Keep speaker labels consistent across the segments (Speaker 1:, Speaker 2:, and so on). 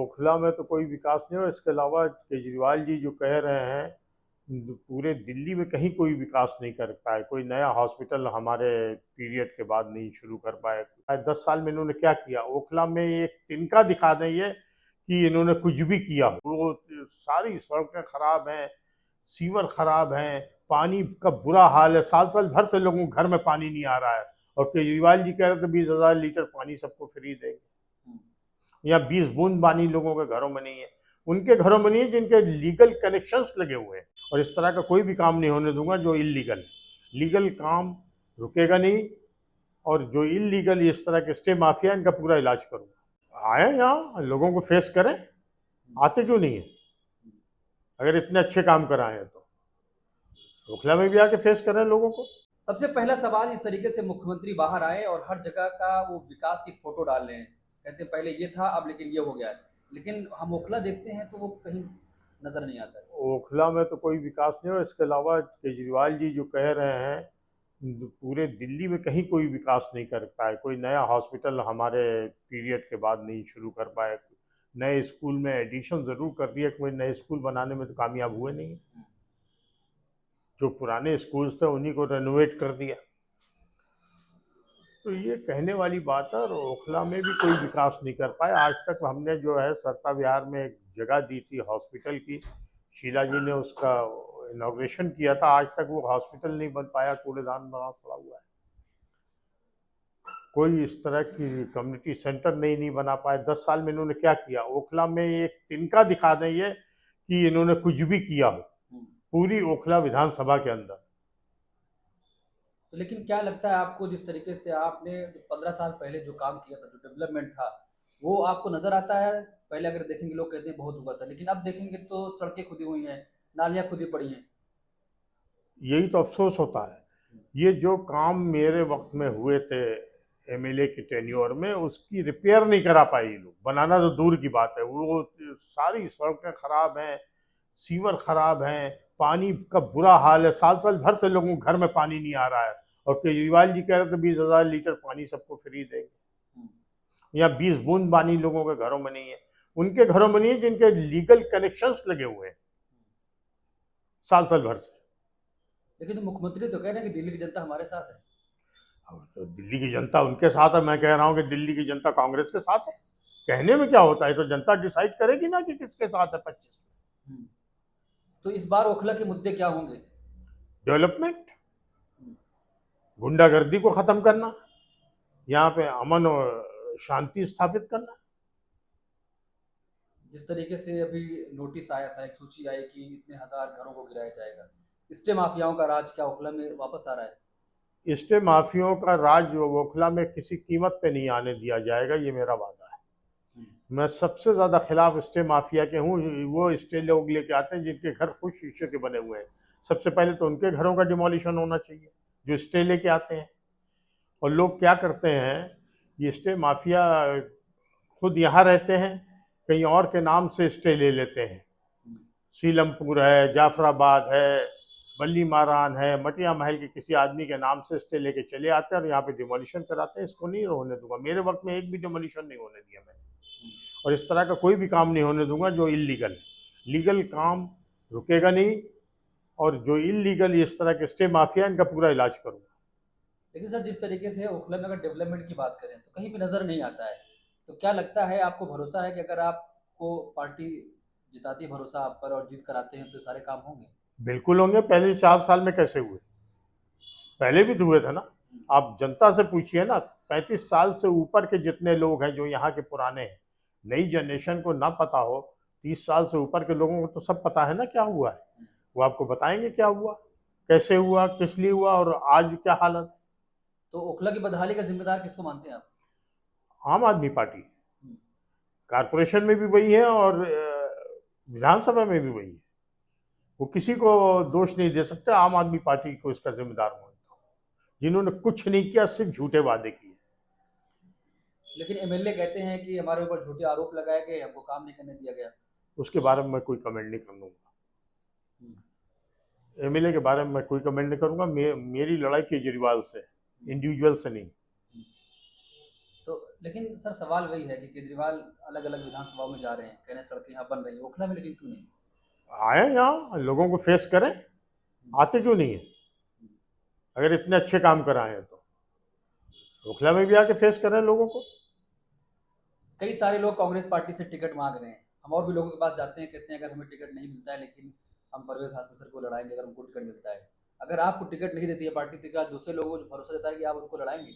Speaker 1: ओखला में तो कोई विकास नहीं हो। इसके अलावा केजरीवाल जी जो कह रहे हैं, पूरे दिल्ली में कहीं कोई विकास नहीं कर पाए। कोई नया हॉस्पिटल हमारे पीरियड के बाद नहीं शुरू कर पाए। 10 साल में इन्होंने क्या किया? ओखला में एक तिनका दिखा दें ये कि इन्होंने कुछ भी किया हो। वो सारी सड़कें खराब हैं, सीवर खराब हैं, पानी का बुरा हाल है। साल साल भर से लोगों के घर में पानी नहीं आ रहा है, और केजरीवाल जी कह रहे थे 20,000 लीटर पानी सबको फ्री देंगे। या 20 बूंद पानी लोगों के घरों में नहीं है। उनके घरों में नहीं है जिनके लीगल कनेक्शंस लगे हुए हैं। और इस तरह का कोई भी काम नहीं होने दूंगा जो इलीगल है। लीगल काम रुकेगा नहीं, और जो इलीगल इस तरह के स्टे माफिया, इनका पूरा इलाज करूंगा। आए यहाँ लोगों को फेस करें, आते क्यों नहीं है? अगर इतने अच्छे काम कराए हैं तो ओखला में भी आके फेस करें लोगों को।
Speaker 2: सबसे पहला सवाल, इस तरीके से मुख्यमंत्री बाहर आए और हर जगह का वो विकास की फोटो डाल रहे हैं, कहते हैं पहले ये था अब लेकिन ये हो गया है, लेकिन हम ओखला देखते हैं तो वो कहीं नजर नहीं आता है।
Speaker 1: ओखला में तो कोई विकास नहीं हो। इसके अलावा केजरीवाल जी जो कह रहे हैं, पूरे दिल्ली में कहीं कोई विकास नहीं कर पाए। कोई नया हॉस्पिटल हमारे पीरियड के बाद नहीं शुरू कर पाए। नए स्कूल में एडिशन ज़रूर कर दिया, कोई नए स्कूल बनाने में तो कामयाब हुए नहीं। जो पुराने स्कूल्स थे उन्हीं को रेनोवेट कर दिया। तो ये कहने वाली बात है। और ओखला में भी कोई विकास नहीं कर पाए आज तक। हमने जो है सरता विहार में एक जगह दी थी हॉस्पिटल की, शीला जी ने उसका इनॉग्रेशन किया था। आज तक वो हॉस्पिटल नहीं बन पाया, कूड़ेदान बना पड़ा हुआ है। कोई इस तरह की कम्युनिटी सेंटर नहीं बना पाए। 10 साल में इन्होंने क्या किया? ओखला में एक तिनका दिखा दें ये कि इन्होंने कुछ भी किया हो, पूरी ओखला विधानसभा के अंदर।
Speaker 2: तो लेकिन क्या लगता है आपको, जिस तरीके से आपने 15 साल पहले जो काम किया था, जो डेवलपमेंट था, वो आपको नजर आता है? पहले अगर देखेंगे लोग कहते हैं बहुत हुआ था, लेकिन अब देखेंगे तो सड़कें खुदी हुई हैं, नालियां खुदी पड़ी हैं।
Speaker 1: यही तो अफसोस होता है। ये जो काम मेरे वक्त में हुए थे एमएलए के टेन्योर में, उसकी रिपेयर नहीं करा पाए ये लोग। बनाना तो दूर की बात है, वो सारी सड़कें खराब हैं, सीवर खराब हैं, पानी का बुरा हाल है। साल साल भर से लोगों के घर में पानी नहीं आ रहा है, और केजरीवाल जी कह रहे थे 20,000 लीटर पानी सबको फ्री देंगे। या 20 बूंद पानी लोगों के घरों में नहीं है। उनके घरों में नहीं है जिनके लीगल कनेक्शंस लगे हुए हैं साल साल भर से।
Speaker 2: लेकिन तो मुख्यमंत्री तो कह रहे हैं कि दिल्ली की जनता हमारे साथ है।
Speaker 1: तो दिल्ली की जनता उनके साथ है। मैं कह रहा हूँ कि दिल्ली की जनता कांग्रेस के साथ है। कहने में क्या होता है, तो जनता डिसाइड करेगी ना कि किसके साथ है 25।
Speaker 2: तो इस बार ओखला के मुद्दे क्या होंगे?
Speaker 1: डेवलपमेंट, गुंडागर्दी को खत्म करना, यहाँ पे अमन और शांति स्थापित करना।
Speaker 2: जिस तरीके से अभी नोटिस आया था, एक सूची आई कि इतने हजार घरों को गिराया जाएगा, स्टे माफियाओं का राज क्या ओखला में वापस आ रहा है?
Speaker 1: स्टे माफियों का राज ओखला में किसी कीमत पे नहीं आने दिया जाएगा, ये मेरा वादा है। मैं सबसे ज्यादा खिलाफ स्टे माफिया के हूँ। वो स्टे लोग लेके आते हैं जिनके घर खुद शीशे के बने हुए हैं। सबसे पहले तो उनके घरों का डिमोलिशन होना चाहिए जो स्टे लेके आते हैं। और लोग क्या करते हैं, ये स्टे माफिया खुद यहाँ रहते हैं, कहीं और के नाम से स्टे ले लेते हैं। सीलमपुर है, जाफराबाद है, बल्ली मारान है, मटिया महल के किसी आदमी के नाम से स्टे लेके चले आते हैं और यहाँ पे डिमोलिशन कराते हैं। इसको नहीं होने दूंगा। मेरे वक्त में एक भी डिमोलिशन नहीं होने दिया मैंने। और इस तरह का कोई भी काम नहीं होने दूंगा जो इलीगल है। लीगल काम रुकेगा नहीं, और जो इलीगल इस तरह के स्टे माफिया, इनका पूरा इलाज करूंगा।
Speaker 2: लेकिन सर, जिस तरीके से ओखला में अगर डेवलपमेंट की बात करें तो कहीं भी नजर नहीं आता है, तो क्या लगता है, आपको भरोसा है कि अगर आपको पार्टी जिताती है भरोसा आप पर और जीत कर आते हैं तो सारे काम होंगे?
Speaker 1: बिल्कुल होंगे। पहले 4 साल में कैसे हुए? पहले भी तो हुए थे ना। आप जनता से पूछिए ना। 35 साल से ऊपर के जितने लोग हैं जो यहाँ के पुराने हैं, नई जनरेशन को ना पता हो, 30 साल से ऊपर के लोगों को तो सब पता है ना क्या हुआ है। वो आपको बताएंगे क्या हुआ, कैसे हुआ, किस लिए हुआ, और आज क्या हालत है।
Speaker 2: तो ओखला की बदहाली का जिम्मेदार किसको मानते हैं आप?
Speaker 1: आम आदमी पार्टी। कारपोरेशन में भी वही है, और विधानसभा में भी वही है। वो किसी को दोष नहीं दे सकते। आम आदमी पार्टी को इसका जिम्मेदार मानता हूँ, जिन्होंने कुछ नहीं किया, सिर्फ झूठे वादे किए।
Speaker 2: लेकिन एमएलए कहते हैं कि हमारे ऊपर झूठे आरोप लगाए गए, हमको काम नहीं करने दिया गया।
Speaker 1: उसके बारे में मैं कोई कमेंट नहीं कर लूंगा। एमएलए के बारे में मैं कोई कमेंट नहीं करूंगा। मेरी लड़ाई केजरीवाल से, इंडिविजुअल से नहीं।
Speaker 2: तो लेकिन सर सवाल वही है कि केजरीवाल अलग अलग विधानसभाओं में जा रहे हैं, कह रहे हैं सड़कें यहाँ बन रही हैं, ओखला में लेकिन क्यों नहीं?
Speaker 1: आए यहाँ लोगों को फेस करें, आते क्यों नहीं है? अगर इतने अच्छे काम कराए हैं तो ओखला में भी आके फेस करें लोगों को।
Speaker 2: कई सारे लोग कांग्रेस पार्टी से टिकट मांग रहे हैं, हम और भी लोगों के पास जाते हैं, कहते हैं अगर हमें टिकट नहीं मिलता है लेकिन हम परवेज हाशमी सर को लड़ाएंगे अगर हमको टिकट मिलता है। अगर आपको टिकट नहीं देती है पार्टी तो क्या दूसरे लोगों को भरोसा देता है कि आप उनको लड़ाएंगे?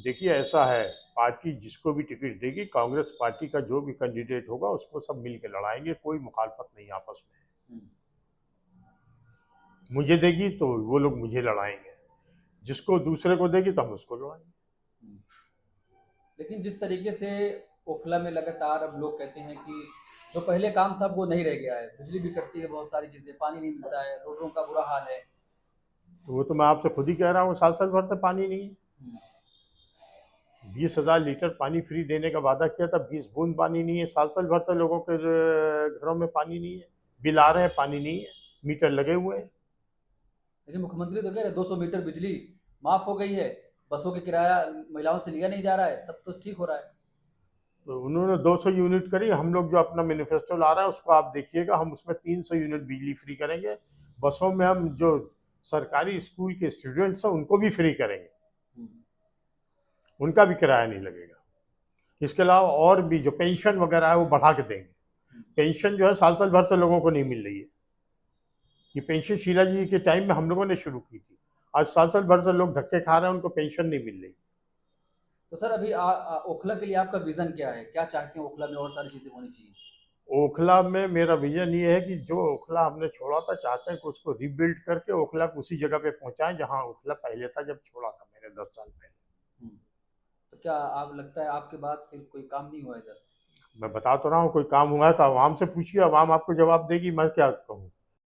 Speaker 1: देखिए ऐसा है, पार्टी जिसको भी टिकट देगी, कांग्रेस पार्टी का जो भी कैंडिडेट होगा उसको सब मिल के लड़ाएंगे, कोई मुखालफत नहीं आपस में।
Speaker 2: हम्म,
Speaker 1: मुझे देगी तो वो लोग मुझे लड़ाएंगे, जिसको दूसरे को देगी तो हम उसको लड़ाएंगे।
Speaker 2: हम्म। लेकिन जिस तरीके से ओखला में लगातार अब लोग कहते हैं कि जो पहले काम था वो नहीं रह गया है, बिजली भी कटती है, बहुत सारी चीजें, पानी नहीं मिलता है, रोडों का बुरा हाल है।
Speaker 1: तो वो तो मैं आपसे खुद ही कह रहा हूँ, साल साल भर से पानी नहीं है।
Speaker 2: हम्म,
Speaker 1: 20,000 लीटर पानी फ्री देने का वादा किया था, 20 बूंद पानी नहीं है। साल साल भर से लोगों के घरों में पानी नहीं है, बिल आ रहे हैं, पानी नहीं है, मीटर लगे हुए हैं।
Speaker 2: लेकिन मुख्यमंत्री तो कह रहे 200 मीटर बिजली माफ हो गई है, बसों के किराया महिलाओं से लिया नहीं जा रहा है, सब तो ठीक हो रहा है।
Speaker 1: तो उन्होंने 200 यूनिट करी, हम लोग जो अपना मैनिफेस्टो ला रहे हैं उसको आप देखिएगा, हम उसमें 300 यूनिट बिजली फ्री करेंगे। बसों में हम जो सरकारी स्कूल के स्टूडेंट्स हैं उनको भी फ्री करेंगे,
Speaker 2: हम्म,
Speaker 1: उनका भी किराया नहीं लगेगा। इसके अलावा और भी जो पेंशन वगैरह है वो बढ़ा के देंगे। पेंशन जो है साल साल भर से लोगों को नहीं मिल रही है। ये पेंशन शीला जी के टाइम में हम लोगों ने शुरू की थी, आज साल साल भर से लोग धक्के खा रहे हैं, उनको पेंशन नहीं मिल रही।
Speaker 2: तो सर अभी ओखला के लिए आपका विजन क्या है, क्या चाहते हैं ओखला में और सारी चीजें होनी चाहिए?
Speaker 1: ओखला में मेरा विजन ये है कि जो ओखला हमने छोड़ा था, चाहते हैं कि उसको रीबिल्ड करके ओखला को उसी जगह पे पहुंचाएं जहां ओखला पहले था, जब छोड़ा था मैंने 10 साल पहले।
Speaker 2: हम्म, तो क्या आप लगता है आपके बाद फिर कोई काम नहीं हुआ इधर?
Speaker 1: मैं बता तो रहा हूँ, कोई काम हुआ है तो आवाम से पूछिए, आवाम आपको जवाब देगी, मैं क्या कहूँ।